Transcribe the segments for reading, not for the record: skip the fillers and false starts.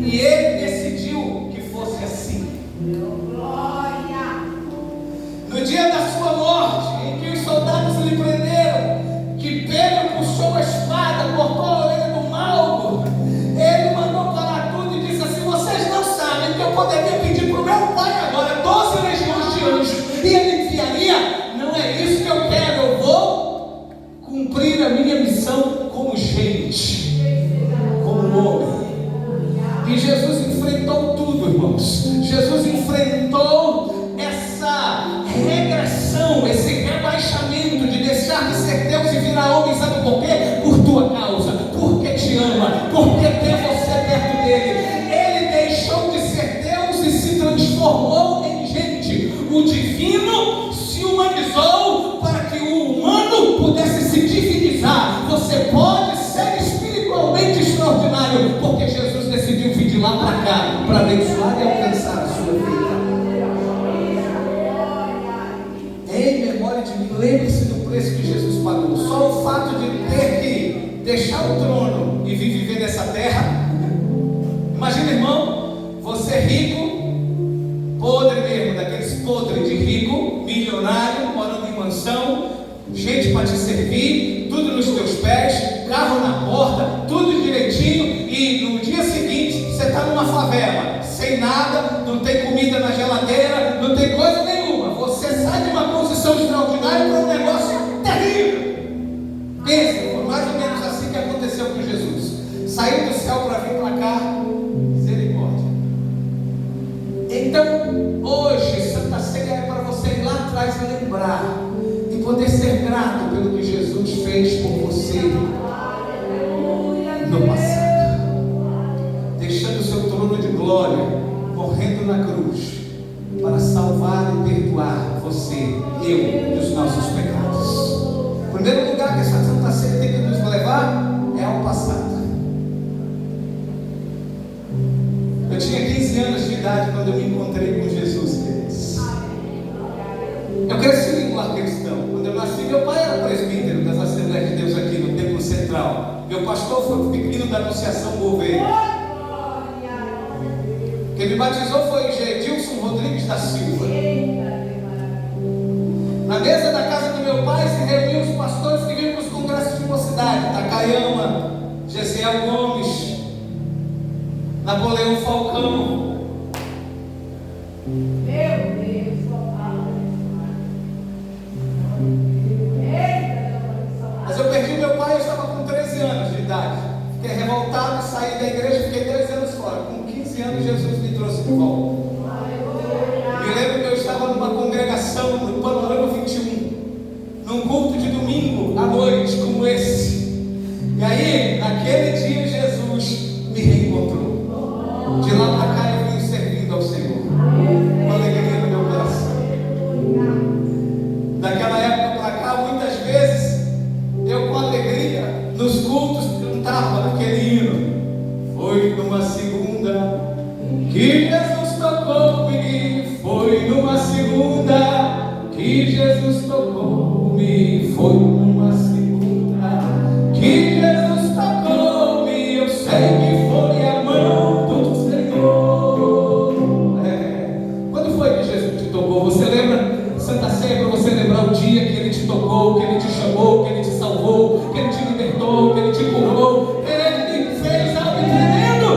E Ele decidiu que fosse assim. No dia da sua morte, em que os soldados lhe prenderam, que Pedro puxou a espada, cortou a orelha do Malco, ele mandou parar tudo e disse assim: vocês não sabem que eu poderia pedir para o meu pai agora 12 legiões de anjos e ele enviaria. Não é isso que eu quero, eu vou cumprir a minha missão como gente, como homem. E Jesus enfrentou tudo, irmãos. Jesus enfrentou essa regressão, esse rebaixamento de deixar de ser Deus e virar homem. Sabe por quê? Por tua causa, porque te ama, porque tem você perto dele. Ele deixou de ser Deus e se transformou em gente. O divino se humanizou para que o humano pudesse se divinizar. Você pode ser espiritualmente extraordinário, porque Jesus decidiu vir de lá para cá, para abençoar e alcançar a sua vida. Em memória de mim, lembre-se do preço que Jesus pagou. Só o fato de ter que deixar o trono e vir viver nessa terra. Imagina, irmão, você rico, podre mesmo, daqueles podres de rico, milionário, morando em mansão, gente para te servir, tudo nos teus pés, carro na porta, tudo direitinho, e no dia seguinte você está numa favela, sem nada, não tem comida na geladeira, não tem coisa nenhuma. Você sai de uma posição extraordinária para um negócio terrível. Pensa, foi mais ou menos assim que aconteceu com Jesus. Saiu do céu para vir para cá, misericórdia. Então, hoje, Santa Ceia é para você ir lá atrás e lembrar, e poder ser grato pelo que Jesus fez por você no passado, deixando o seu trono de glória, morrendo na cruz, para salvar e perdoar você, eu, dos nossos pecados. O primeiro lugar que essa Santa Ceia tem que nos levar é ao passado. Eu tinha 15 anos de idade quando eu me encontrei com Jesus, queridos. Eu cresci em lar cristão. Quando eu nasci, meu pai era presbítero das Assembleias de Deus aqui no Templo Central. Meu pastor foi o pequeno da Anunciação Gouveia. Quem me batizou foi Gedilson Rodrigues da Silva. Na mesa da casa do meu pai se reuniam os pastores que vinham para os congressos de mocidade: Takayama, Gesiel Gomes, Napoleão Falcão. Meu Deus. Mas eu perdi meu pai, eu estava com 13 anos de idade. Fiquei revoltado, saí da igreja, fiquei 2 anos fora. Com 15 anos Jesus me trouxe de volta. Me lembro que eu estava numa congregação no Panorama 21, num culto de domingo à noite como esse. E aí, naquele dia, Jesus me reencontrou. De lá para cá eu vim servindo ao Senhor, com alegria no meu coração. Daquela época para cá, muitas vezes, eu com alegria, nos cultos, cantava aquele hino. Foi numa segunda que Jesus tocou-me, foi numa segunda que Jesus tocou-me, foi numa segunda que Jesus tocou-me, eu sei que foi a mão do Senhor. Quando foi que Jesus te tocou? Você lembra? Santa Ceia para você lembrar o dia que Ele te tocou, que Ele te chamou, que Ele te salvou, que Ele te libertou, que Ele te curou, que Ele fez algo tremendo,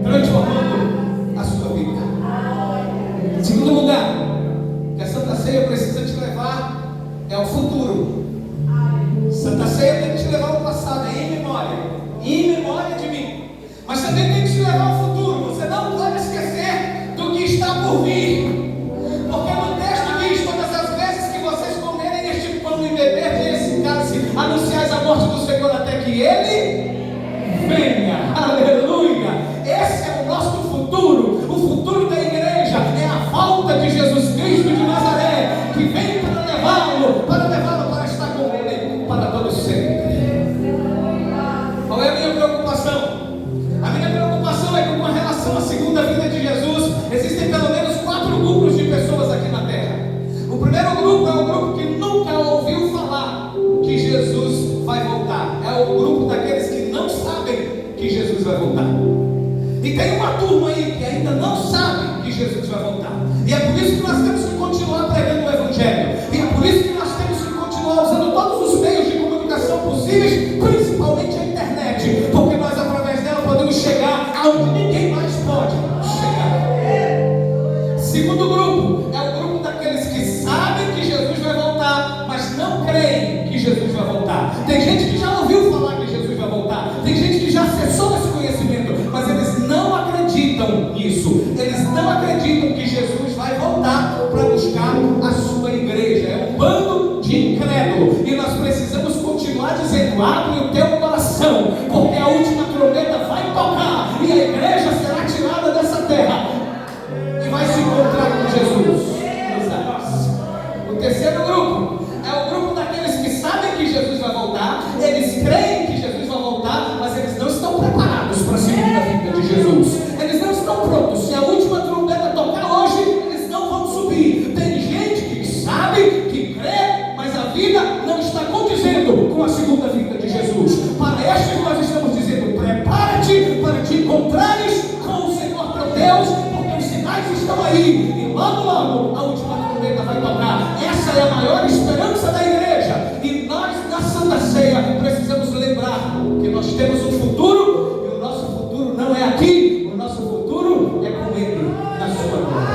transformando voltar. E tem uma turma aí que ainda não sabe que Jesus vai voltar. E é por isso que nós temos que continuar pregando o Evangelho. E é por isso que nós temos que continuar usando todos os meios de comunicação possíveis, principalmente a internet. Porque nós, através dela, podemos chegar aonde ninguém mais pode chegar. Segundo grupo, é o grupo daqueles que sabem que Jesus vai voltar, mas não creem que Jesus vai voltar. Tem gente que já ouviu falar que Jesus vai voltar. Tem gente que já acessou esse conhecimento, mas eles não acreditam nisso. Eles não acreditam que Jesus vai voltar para buscar a sua igreja. É um bando de incrédulo. E nós precisamos continuar dizendo: abre o teu coração, porque a última trombeta vai tocar e a igreja será tirada dessa terra e vai se encontrar com Jesus. O terceiro grupo é o grupo daqueles que sabem que Jesus vai voltar. Eles creem que Jesus vai voltar, mas eles não estão preparados para a segunda vinda de Jesus. Eles não estão prontos. Se a última trombeta tocar hoje, eles não vão subir. Tem gente que sabe, que crê, mas a vida não está condizendo com a segunda vinda de Jesus. Para estes nós estamos dizendo: prepara-te para te encontrares com o Senhor teu Deus, porque os sinais estão aí, e logo logo a última trombeta vai tocar. Essa é a maior esperança da igreja. E nós, na Santa Ceia, precisamos lembrar que nós temos um futuro, e o nosso futuro não é aqui, o nosso futuro é com Ele, na sua glória.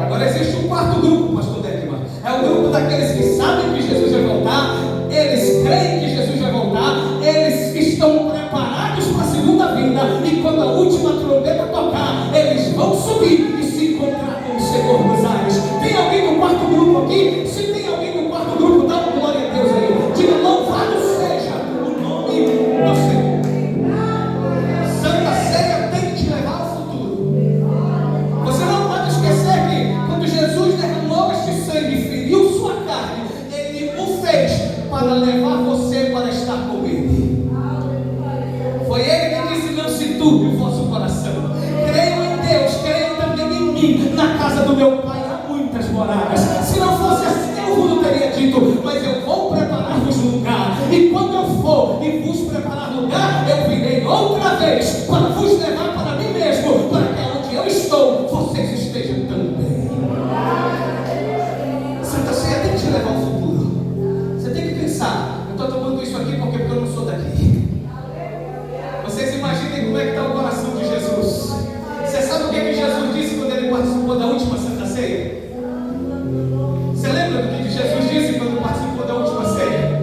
Agora existe um quarto grupo, pastor Deckman. É o grupo daqueles que sabem que Jesus vai voltar, eles creem que Jesus vai voltar, eles estão preparados para a segunda vinda, e quando a última trombeta tocar, eles vão subir e se encontrar com o Senhor nos ares. Tem alguém no quarto grupo aqui? Se tem alguém no quarto grupo, dá uma glória a Deus aí. Diga: louvado seja o nome do Senhor. Santa Ceia tem que te levar ao futuro. Você não pode esquecer que quando Jesus derramou este sangue e feriu sua carne, Ele o fez para levar você para estar com Ele. Foi Ele que disse: não se turbe o vosso coração. Creiam em Deus, creiam também em mim. Na casa do meu Pai há muitas moradas. Se não fosse assim, eu não teria dito: mas eu vou preparar-vos lugar. E quando eu for e vos preparar lugar, eu virei outra vez para vos levar para mim mesmo, para que onde eu estou, vocês estejam também. Santa Ceia tem que te levar ao futuro. Você tem que pensar: eu estou tomando isso aqui porque eu não sou daqui. Vocês imaginem como é que está o coração de Jesus. Você sabe o que Jesus disse quando Ele participou da última Santa Ceia? Você lembra do que Jesus disse quando participou da última ceia?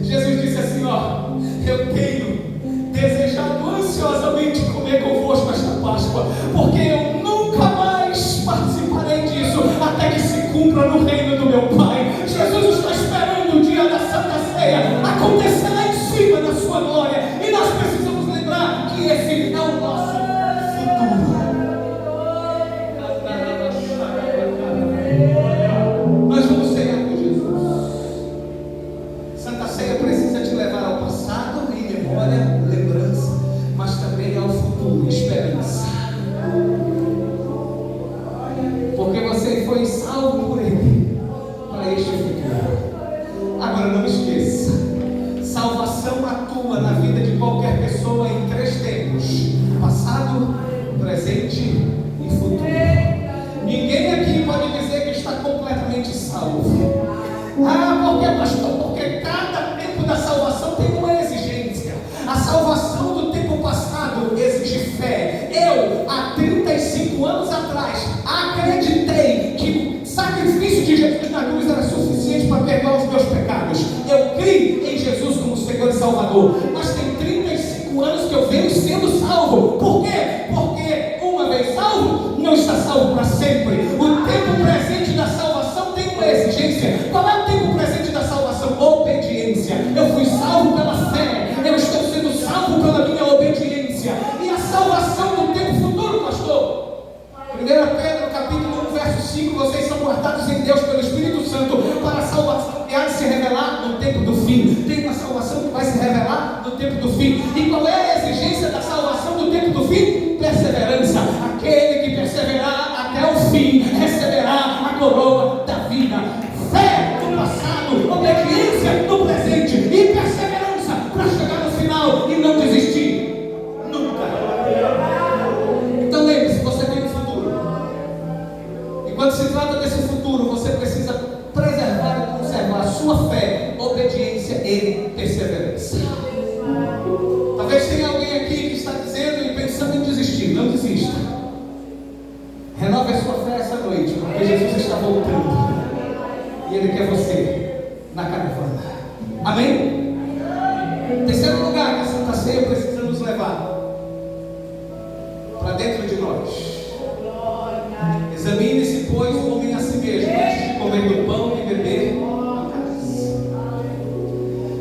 Jesus disse assim: ó, eu tenho desejado ansiosamente comer convosco esta Páscoa, porque eu nunca mais participarei disso até que se cumpra no reino do meu Pai. Jesus está esperando o dia da Santa Ceia acontecer lá em cima da sua glória, e nós precisamos lembrar que esse é o nosso futuro. Nós vamos ceiar com Jesus. Santa Ceia precisa te levar ao passado, em memória, lembrança, mas também ao futuro, esperança. Porque você foi salvo por Ele para este futuro. Agora não esqueça: salvação atua na vida de qualquer pessoa em 3 tempos: passado, presente e futuro. Ninguém aqui pode dizer que está completamente salvo. Ah, por que, pastor? Porque cada tempo da salvação tem uma exigência. A salvação do tempo passado exige fé. Eu, há 35 anos atrás, acreditei que o sacrifício de Jesus na cruz era suficiente para perdoar os meus pecados. Eu criei em Jesus como Senhor e Salvador. Mas tem 35 anos que eu venho sendo salvo. Por quê? Porque uma vez salvo, não está salvo para sempre. O tempo presente da salvação tem uma exigência. Qual é o tempo presente da salvação? Obediência. Eu fui salvo pela fé. Eu estou sendo salvo pela minha obediência. E a salvação do tempo futuro, pastor? 1 Pedro capítulo 1, verso 5: vocês são guardados em Deus pelo Espírito Santo para a salvação que há de se revelar no tempo do fim. Tem uma salvação que vai se revelar no tempo do fim. E qual é a exigência da salvação do tempo do fim? Perseverança. Aquele que perseverar até o fim receberá a coroa da vida. Fé no passado, obediência no presente e perseverança para chegar no final e não desistir. Talvez tenha alguém aqui que está dizendo e pensando em desistir. Não desista. Renove a sua fé essa noite, porque Jesus está voltando. E Ele quer você na caravana. Amém? Terceiro lugar que a Santa Ceia precisa nos levar para dentro de nós. Examine-se, pois, o homem a si mesmo, antes de comer do pão e beber do cálice.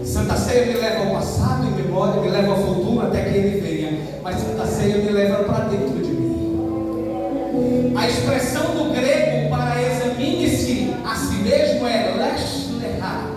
Santa Ceia me leva ao passado em memória, me leva ao futuro até que Ele venha. Mas Santa Ceia me leva para dentro de mim. A expressão do grego para examine-se a si mesmo é lesh lehá.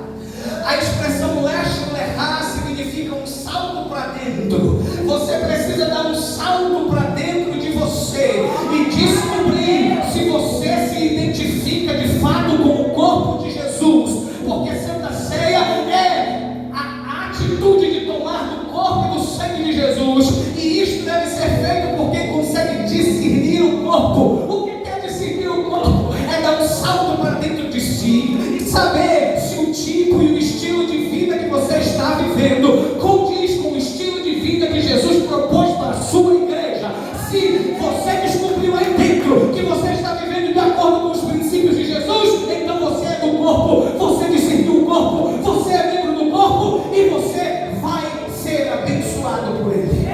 A expressão lesh lehá significa um salto para dentro. Você precisa dar um salto para dentro de você e descobrir se você se identifica de fato com o corpo de Jesus. Porque Santa Ceia é a atitude de tomar do corpo e do sangue de Jesus. E isso deve ser feito por quem consegue discernir o corpo. O que quer discernir o corpo? É dar um salto para dentro de si e saber se o tipo e o estilo de vida que você está vivendo condiz com o estilo de vida que Jesus propôs para a sua igreja. Se você descobriu aí dentro que você está vivendo de acordo com os princípios de Jesus, então você é do corpo, você discerniu o corpo, você é membro do corpo e você vai ser abençoado por Ele.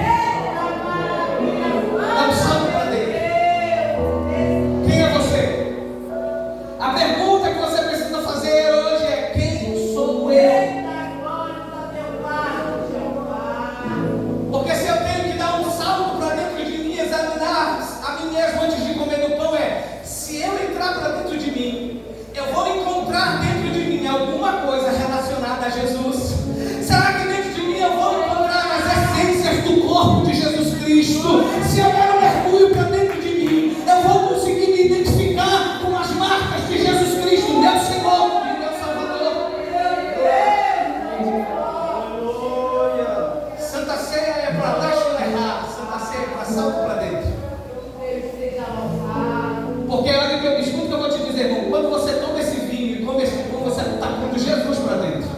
Dá um salto para dentro. Quem é você? A pergunta que você precisa fazer hoje é: quem sou eu? Porque se eu tenho que dar um salto para dentro de mim, examinar a mim mesmo antes de comer do pão, se eu entrar para dentro de mim, eu vou encontrar dentro de mim alguma coisa relacionada a Jesus. Será que dentro de mim eu vou encontrar as essências do corpo de Jesus Cristo? Se eu der um mergulho para dentro de mim, eu vou conseguir me identificar com as marcas de Jesus Cristo, meu Senhor e meu Salvador. Santa Ceia é para lehá, Santa Ceia é para salto para dentro. Porque olha que eu escuto que eu vou te dizer, irmão, quando você toma esse vinho e come esse pão, você está pondo Jesus para dentro.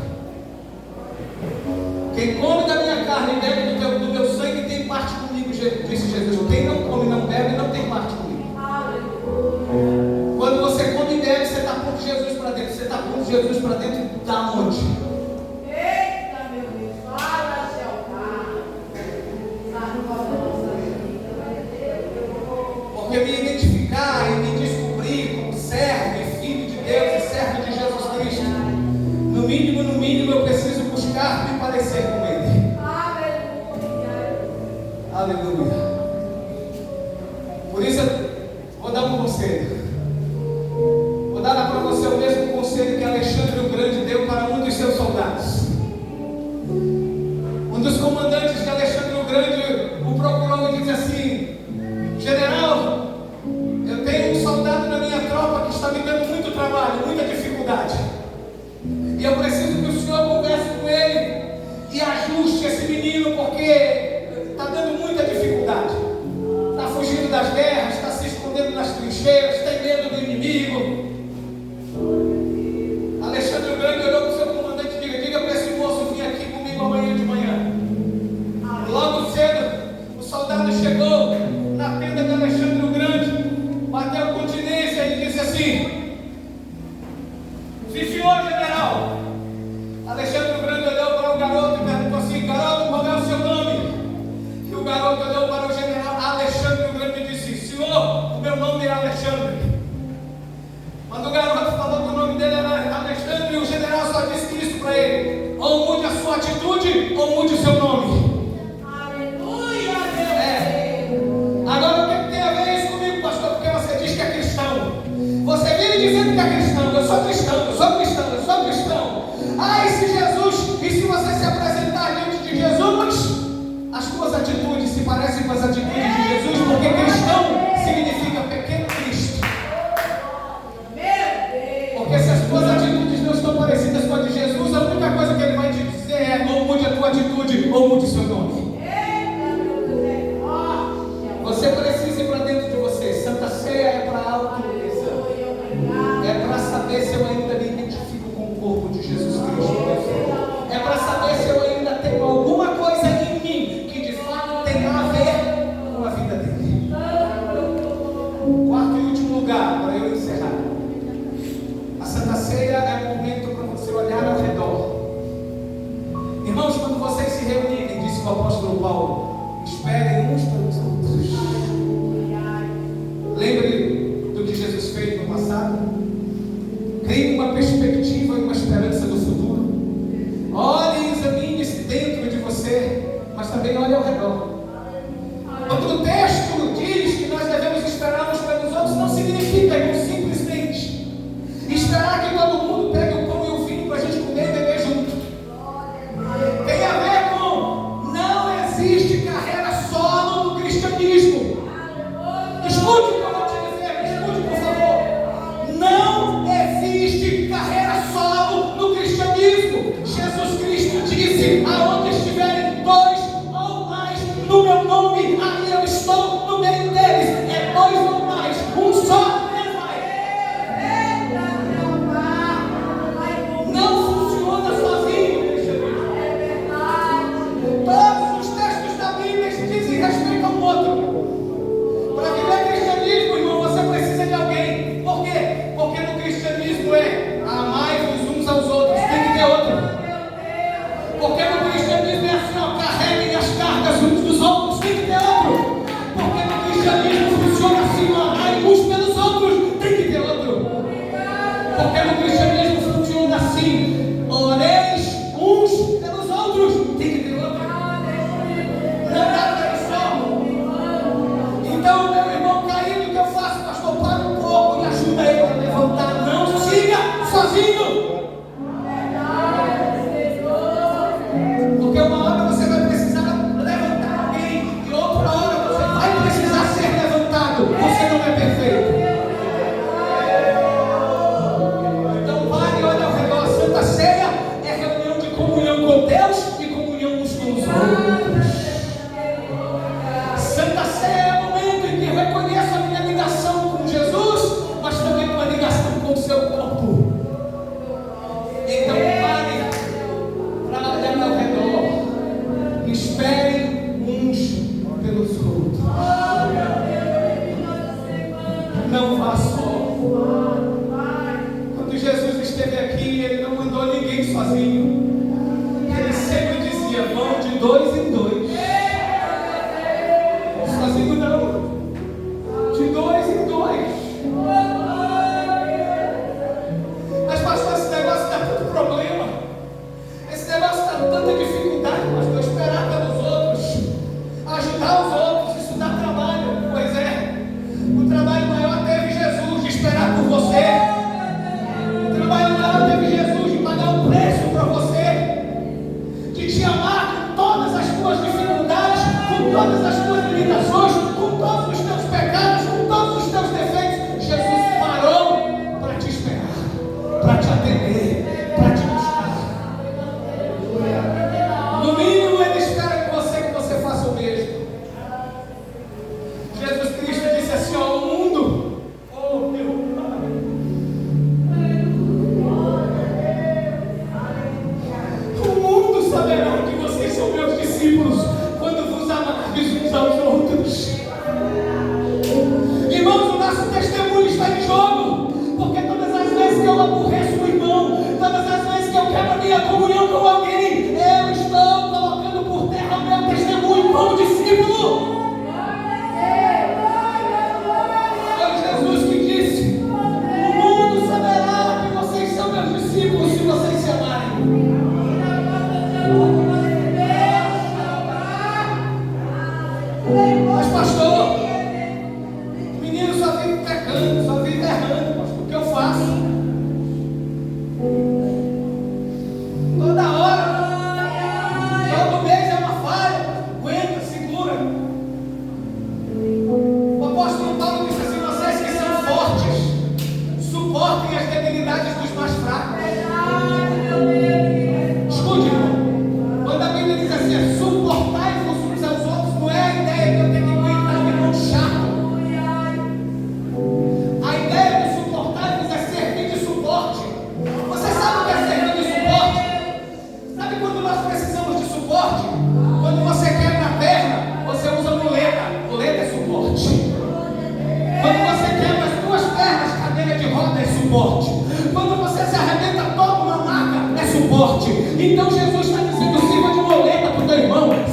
Quem come da minha carne e bebe do meu sangue tem parte comigo, disse Jesus. Quem não come, não bebe, não tem parte comigo. Quando você come e bebe, você está pondo Jesus para dentro. Você está pondo Jesus para dentro da onde? Eita, meu Deus, fala, Porque me identificar e me descobrir como servo e filho de Deus e servo de Jesus Cristo, no mínimo, eu preciso buscar me parecer com Ele. Aleluia. Por isso eu vou dar um conselho. Vou dar para você o mesmo conselho que Alexandre o Grande deu para um dos seus soldados. Um dos comandantes de Alexandre o Grande o procurou e disse assim: general, eu tenho um soldado na minha tropa que está me dando muito trabalho, muita dificuldade. E eu preciso que o senhor converse com ele e ajuste esse menino, porque está dando muita dificuldade. Está fugindo das guerras, está se escondendo nas trincheiras, tem medo do inimigo. Alexandre o Grande olhou para o seu comandante e diga para esse moço vir aqui comigo amanhã de manhã. Logo cedo, o soldado chegou na tenda de Alexandre o Grande, bateu continência e disse assim: sim senhor general. Alexandre o Grande olhou para o garoto e perguntou assim: garoto, qual é o o apóstolo Paulo: esperem uns pelos outros. Lembre do que Jesus fez no passado. Crie uma perspectiva e uma esperança do futuro. Olhe e examine-se dentro de você, mas também olhe ao redor. Quando o texto diz que nós devemos esperar uns pelos outros, não significa simplesmente esperar que todo mundo pegue o pão e o vinho para a gente comer e beber junto. Tem a ver com: não existe carreira solo no cristianismo. Escute o que eu vou te dizer, escute por favor. Não existe carreira solo no cristianismo. Jesus Cristo disse: aonde estiverem dois ou mais no meu nome, aí eu estou no meio deles. É dois ou mais, um só. Não funciona sozinho. Todos os textos da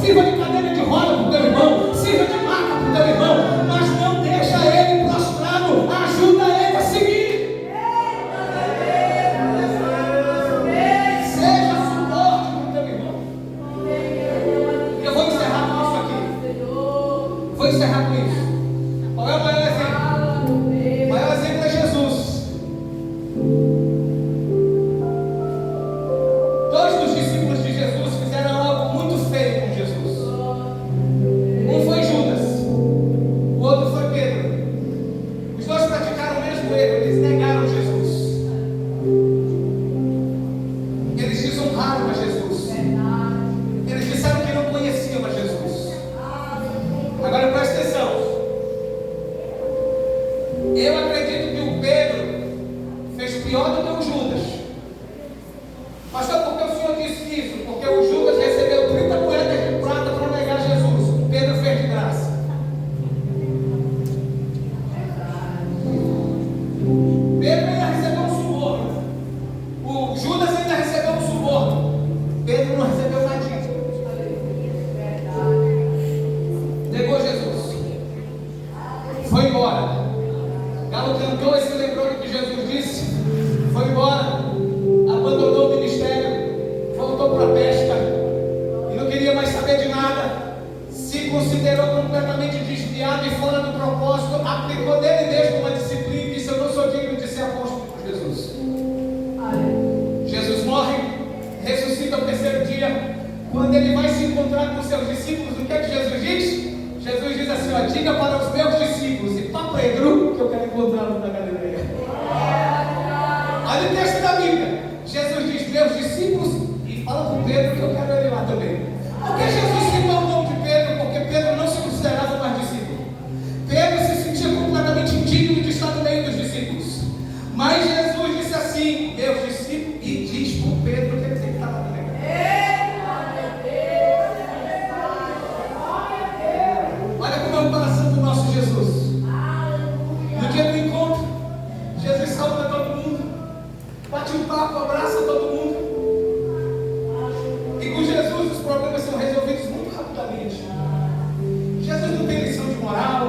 sirva de cadeira de roda para o teu irmão, sirva de maca para o teu irmão, mas não deixa ele prostrado, ajuda ele a seguir. Seja suporte para o teu irmão. Eu vou encerrar com isso aqui. Vou encerrar com isso. Qual é o maior exemplo? O maior exemplo é Jesus. Dois dos discípulos de Jesus fizeram algo muito feio com Jesus. Um foi Judas, o outro foi Pedro. Os dois praticaram o mesmo erro, eles negaram Jesus. Eles desonraram a Jesus. Eles disseram que não conheciam a Jesus. Agora presta atenção. Eu acredito que o Pedro fez pior do que o Judas. Pastor, por que o senhor disse isso? Porque o Judas recebeu 30 moedas de prata para negar Jesus. O Pedro fez de graça. Pedro ainda recebeu um suborno. O Judas ainda recebeu um suborno. Pedro não recebeu nada. Negou Jesus. Foi embora. Galo cantou e se lembrou do que Jesus disse. Foi embora. Abandonou o ministério. Voltou para a pesca. E não queria mais saber de nada. Se considerou completamente desviado e fora do propósito. Aplicou nele mesmo uma disciplina e disse: eu não sou digno de ser apóstolo por Jesus. Jesus morre. Ressuscita ao terceiro dia. Quando ele vai se encontrar com seus discípulos, o que é que Jesus diz? Jesus diz assim: ó, diga para os meus discípulos e para Pedro que eu quero encontrá-lo na Galileia. Olha o texto da Bíblia. Jesus diz meus discípulos e fala com Pedro que eu quero ele lá também. Por que Jesus citou o nome de Pedro? Porque Pedro não se considerava mais discípulo. Pedro se sentia completamente indigno de estar no meio dos discípulos. Mas Jesus disse assim: meus discípulos, e diz para Pedro que ele tem que estar lá também. Olha como é o coração do nosso Jesus. No dia do encontro, Jesus saúda todo mundo, bate um papo, abraça todo mundo. E com Jesus os problemas são resolvidos muito rapidamente. Jesus não tem lição de moral,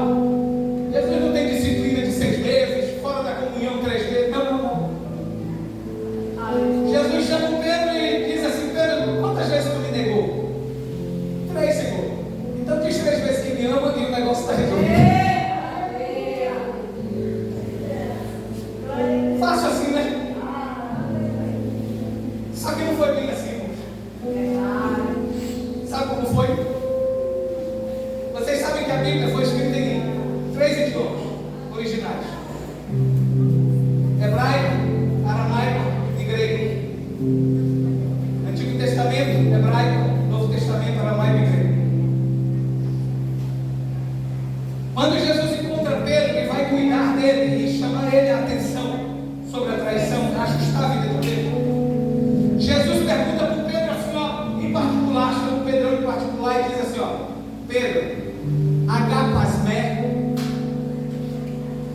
Jesus não tem disciplina de 6 meses, fora da comunhão 3 vezes. Não, não, não. Jesus chama o Pedro e diz assim: Pedro, quantas vezes tu me negou? 3, Senhor. Então diz 3 vezes que me ama e o negócio está resolvido. Fácil assim, né? Só que não foi bem assim, irmãos. Sabe como foi? Vocês sabem que a Bíblia foi escrita em 3 idiomas originais: hebraico, aramaico e grego. Antigo Testamento, hebraico; Novo Testamento, aramaico e grego. Quando Jesus encontra Pedro, ele vai cuidar dele e chamar ele a atenção sobre a traição, ajustar a vida de Pedro. Jesus pergunta para o Pedro assim, ó, em particular, chama o Pedro em particular e diz assim, ó: Pedro, agapasmé.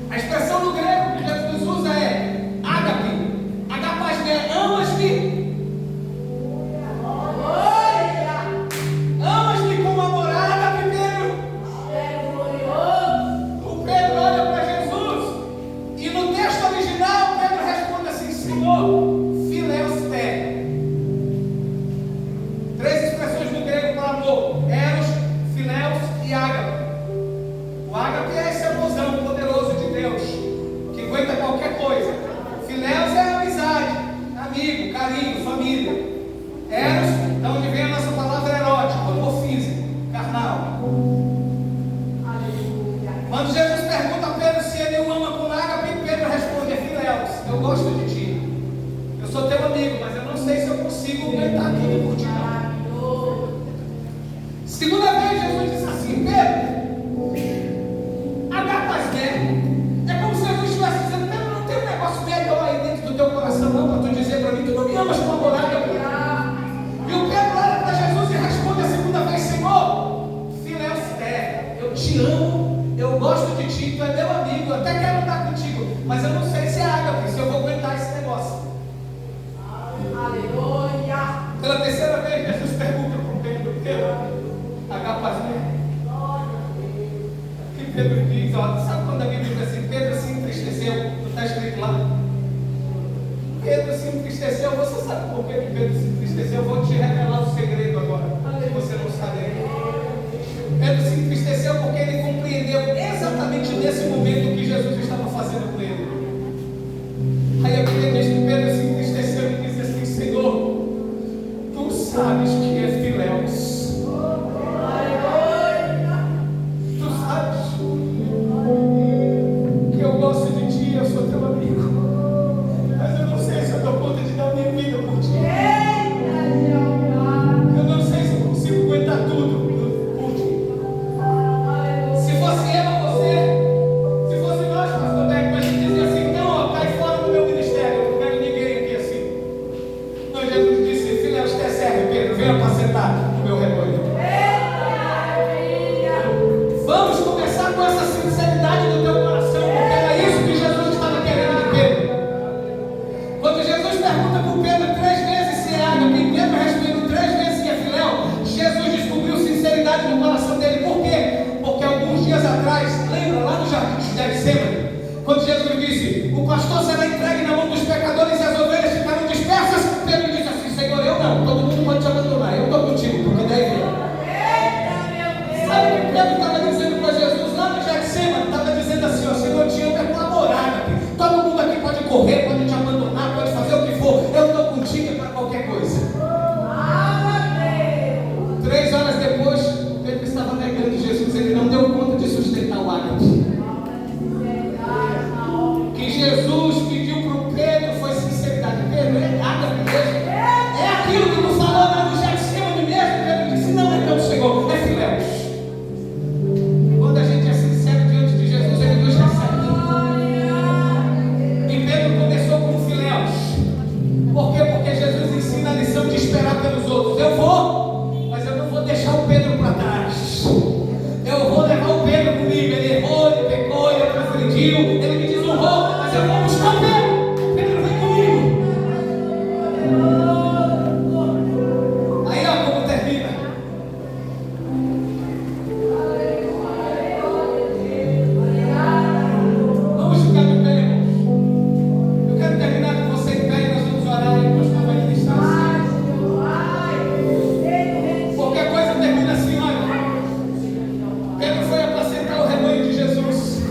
A expressão no grego que Jesus usa é agape. Agapasmé, amas-me. Amas-me como amorada, Pedro. O Pedro olha para Jesus e no texto original Pedro responde assim: Senhor, fileus te. 3 expressões no grego para amor: eros, fileus e ágape. O ágape é esse amozão poderoso de Deus que aguenta qualquer coisa. Fileus é amizade, amigo, carinho, família. Eros, da onde vem a nossa palavra erótico, amor físico, carnal. Quando Jesus pergunta a Pedro se ele o ama com ágape, Pedro responde: é fileus, eu gosto de ti, eu sou teu amigo, mas eu não sei se eu consigo aguentar tudo por ti, não. Segunda vez Jesus disse assim: Pedro, agapasmé. É como se Jesus estivesse dizendo: Pedro, não tem um negócio melhor aí dentro do teu coração não, para tu dizer para mim, tu não me amas com amor ágape. E o Pedro olha para Jesus e responde a segunda vez: Senhor, fileus te, eu te amo, eu gosto de ti, tu é meu amigo, eu até quero andar contigo, mas eu não sei se é ágape, se eu vou aguentar esse negócio. Aleluia. Pela terceira vez Jesus pergunta para o Pedro: Pedro, Agapazinho. E Pedro diz, ó, sabe quando a Bíblia diz assim, Pedro se entristeceu, não está escrito lá? Pedro se entristeceu, você sabe por que Pedro se entristeceu? Eu vou te revelar o segredo agora, se você não sabe ainda. Pedro se entristeceu porque ele compreendeu exatamente nesse momento o que Jesus estava fazendo com ele. Aí a Bíblia diz que Pedro se entristeceu e disse assim, Senhor, tu sabes que é Filéus. Tu sabes que eu gosto de ti, eu sou teu amigo. Mas eu não sei se eu dou conta de dar minha vida por ti. Eu não sei se eu consigo aguentar tudo por ti. Se fosse eu ou você, se fosse nós, pastor Beck, a gente dizia assim, não, ó, cai fora do meu ministério, eu não quero ninguém aqui assim. Então Jesus disse, Filéus, te serve, Pedro, venha apacentar o meu rebanho. Vamos começar com essa sinceridade do teu coração, porque era isso que Jesus estava querendo de Pedro. Quando Jesus pergunta para o Pedro 3 vezes se é ágape, e Pedro responde 3 vezes se é filéu, Jesus descobriu sinceridade no coração dele. Por quê? Porque alguns dias atrás, lembra lá no jardim de Getsêmani, quando Jesus disse, o pastor será entregue na mão dos pecadores e as ovelhas ficarão dispersas, Pedro disse assim, Senhor, eu não, todo mundo pode te abandonar, eu estou contigo, porque daí vem. Sabe o que Pedro estava dizendo para Jesus lá no Getsêmani? Estava dizendo assim, ó, Senhor, te amo é com amor ágape. Todo mundo aqui pode correr, pode te abandonar, pode fazer o que for. Eu estou contigo para qualquer coisa. 3 horas depois, Pedro estava negando Jesus. Ele não deu conta de sustentar o ágape. Que Jesus pediu para o Pedro foi sinceridade. Pedro, é ágape mesmo? É aquilo que tu falou lá no Getsêmani mesmo? Pedro disse, não é meu Senhor, é Filéus. Quando a gente é sincero diante de Jesus, ele nos recebe. E Pedro começou com Filéus. Por quê? Porque Jesus ensina a lição de esperar pelos outros. Eu vou, mas eu não vou deixar o Pedro para trás. Eu vou levar o Pedro comigo. Ele errou, ele pecou, ele transgrediu, ele me desonrou, mas eu vou buscar o Pedro. Pedro vem comigo. Aí ó como termina. Vamos ficar de pé, irmãos. Eu quero terminar com você em pé e nós vamos orar e o pastor vai ministrar assim. Qualquer coisa termina assim, olha. Pedro foi apacentar o rebanho de Jesus.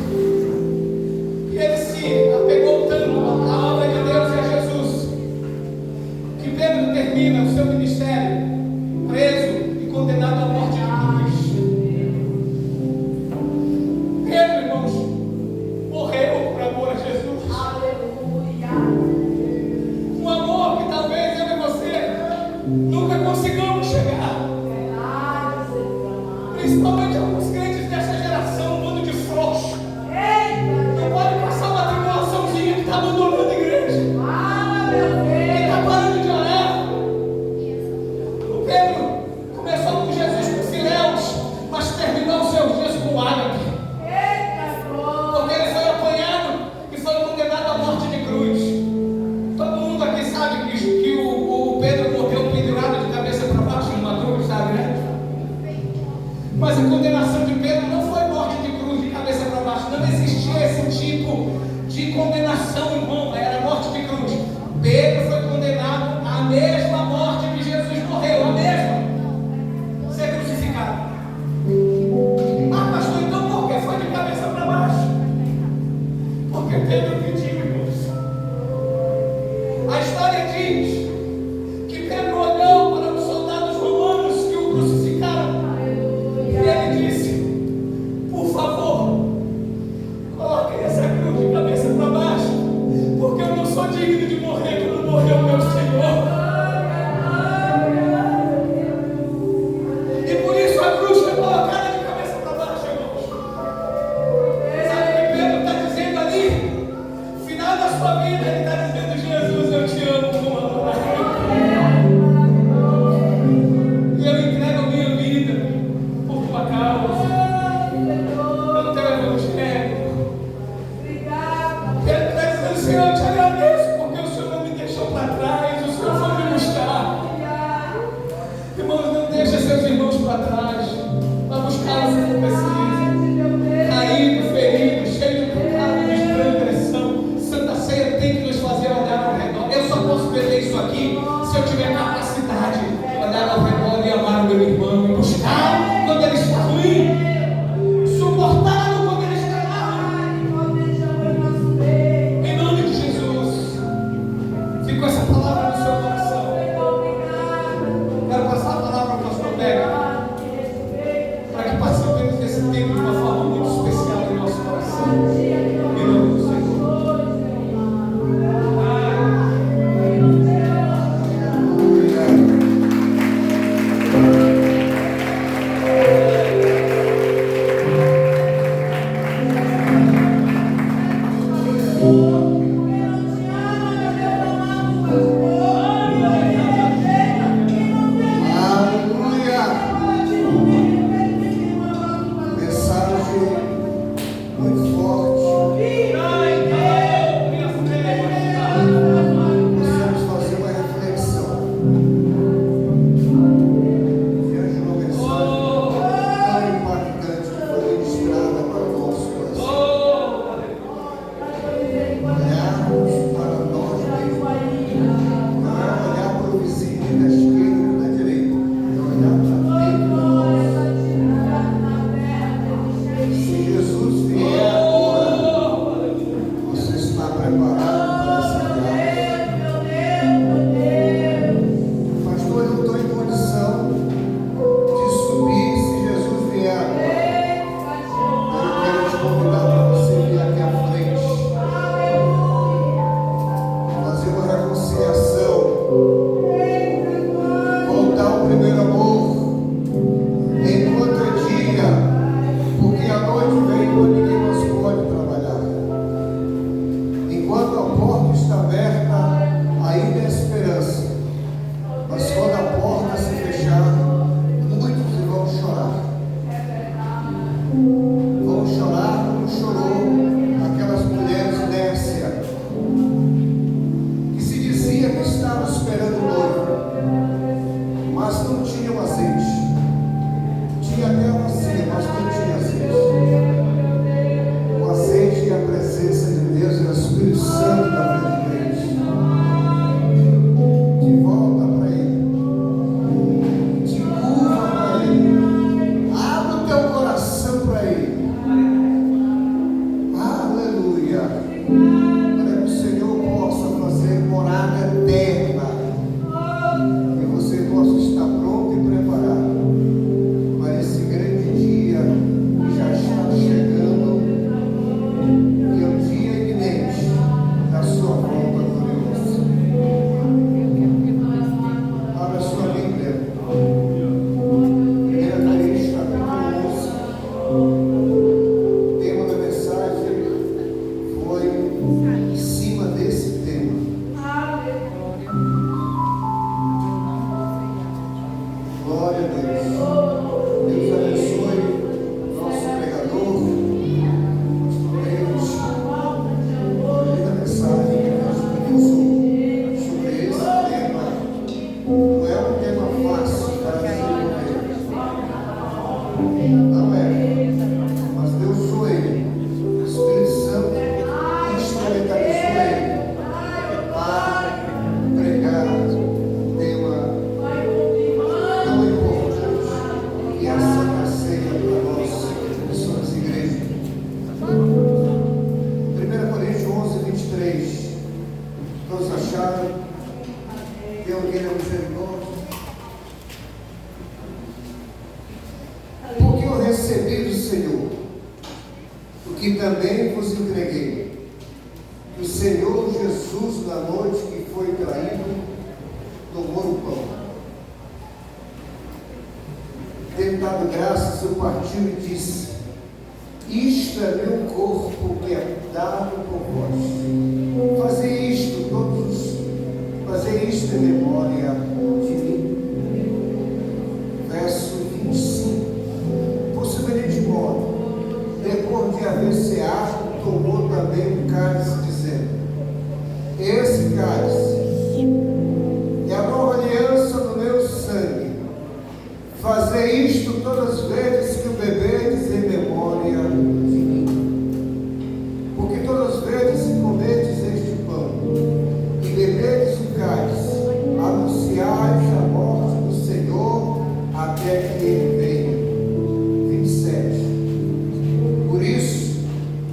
E ele se apegou tanto à obra de Deus e a Jesus, que Pedro termina o seu ministério preso e condenado à morte de cruz. Pedro, irmãos, morreu por amor a Jesus. Um amor que talvez eu e você nunca consigamos chegar. Principalmente alguns crentes dessa geração, um bando de frouxo. Não pode passar uma tribulaçãozinha que está abandonando a igreja. Que está parando de orar. O Pedro começou com Jesus com Filéus, mas terminou os seus dias com ágape. Porque ele foi apanhado e foi condenado à morte de cruz. Todo mundo aqui sabe que o Pedro morreu pendurado de cabeça para baixo numa cruz, sabe, né? Mas a condenação de Pedro não foi morte de cruz de cabeça para baixo. Não existia esse tipo de condenação, irmão. Era morte de cruz. Pedro foi condenado à mesma morte que Jesus morreu, a mesma. Ser crucificado. Ah, pastor, então por que foi de cabeça para baixo? Porque Pedro pediu, irmãos. A história diz que Pedro olhou para os soldados romanos que o crucificaram. E ele disse, por favor, coloquem essa cruz de cabeça para baixo. tempo de uma forma muito especial em nosso coração. Em nome do Senhor.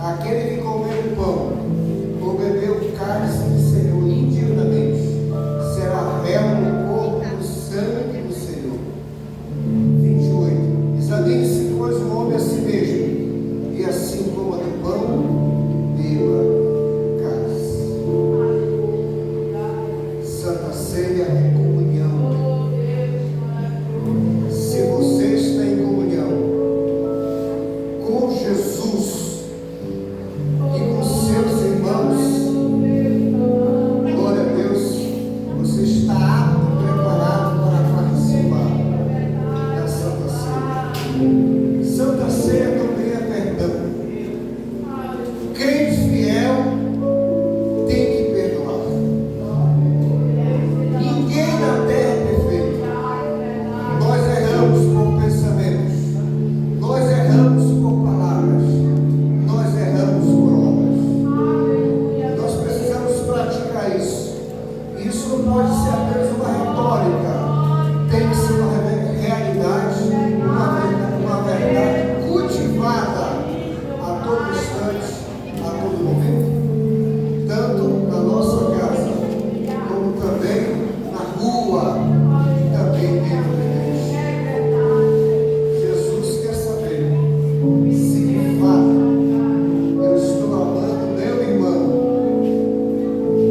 Aquele que comer o pão ou beber o cálice do Senhor indignamente Santa Ceia também é perdão. Crente fiel tem que perdoar. Ninguém na terra é perfeito. Nós erramos por pensamentos, nós erramos por palavras, nós erramos por obras. Nós precisamos praticar isso. Isso não pode ser apenas uma retórica, tem que ser uma realidade, uma verdade cultivada a todo instante, a todo momento, tanto na nossa casa, como também na rua e também dentro da igreja. Jesus quer saber se de fato eu estou amando meu irmão,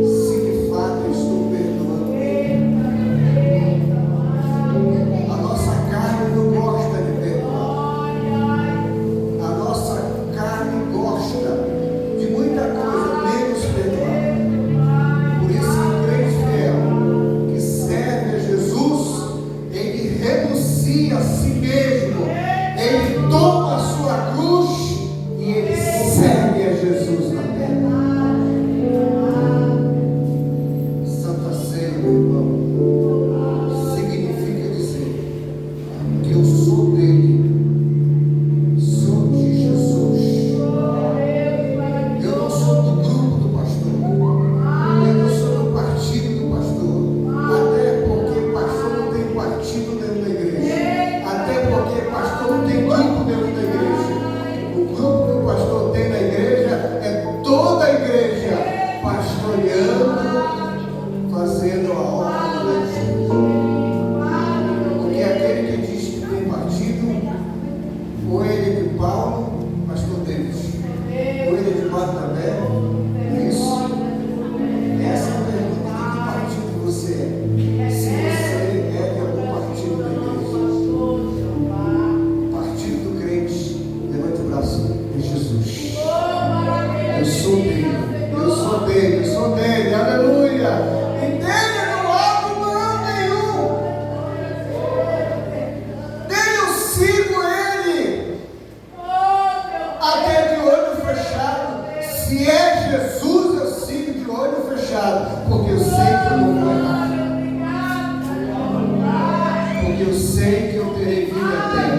se de fato eu estou perdoando. A nossa carne não gosta de perdoar. A nossa carne gosta de muita coisa, menos perdoar. Por isso, o crente fiel que serve a Jesus, ele renuncia a si mesmo, ele toma a sua cruz e ele serve a Jesus na terra. Santa Ceia, meu irmão, significa dizer que eu sou dele, sou de Jesus. Eu não sou do grupo do pastor, eu não sou do partido do pastor, até porque pastor não tem partido dentro da igreja, até porque pastor não tem grupo dentro da igreja. O grupo que o pastor tem na igreja é toda a igreja pastoreando, fazendo a obra do Senhor. Porque aquele que diz que tem partido, ou ele é de Paulo, pastor David, ou ele é de Barnabé, isso. Essa é a pergunta: de que partido você é? Se você é de algum partido da igreja, partido do crente, levante o braço, é Jesus. Eu sou dele, eu sou dele, eu sou dele, aleluia. E dele não abro mão nenhum. Dele eu sigo ele, até de olho fechado. Se é Jesus, eu sigo de olho fechado, porque eu sei que eu não vou errar, porque eu sei que eu terei vida eterna.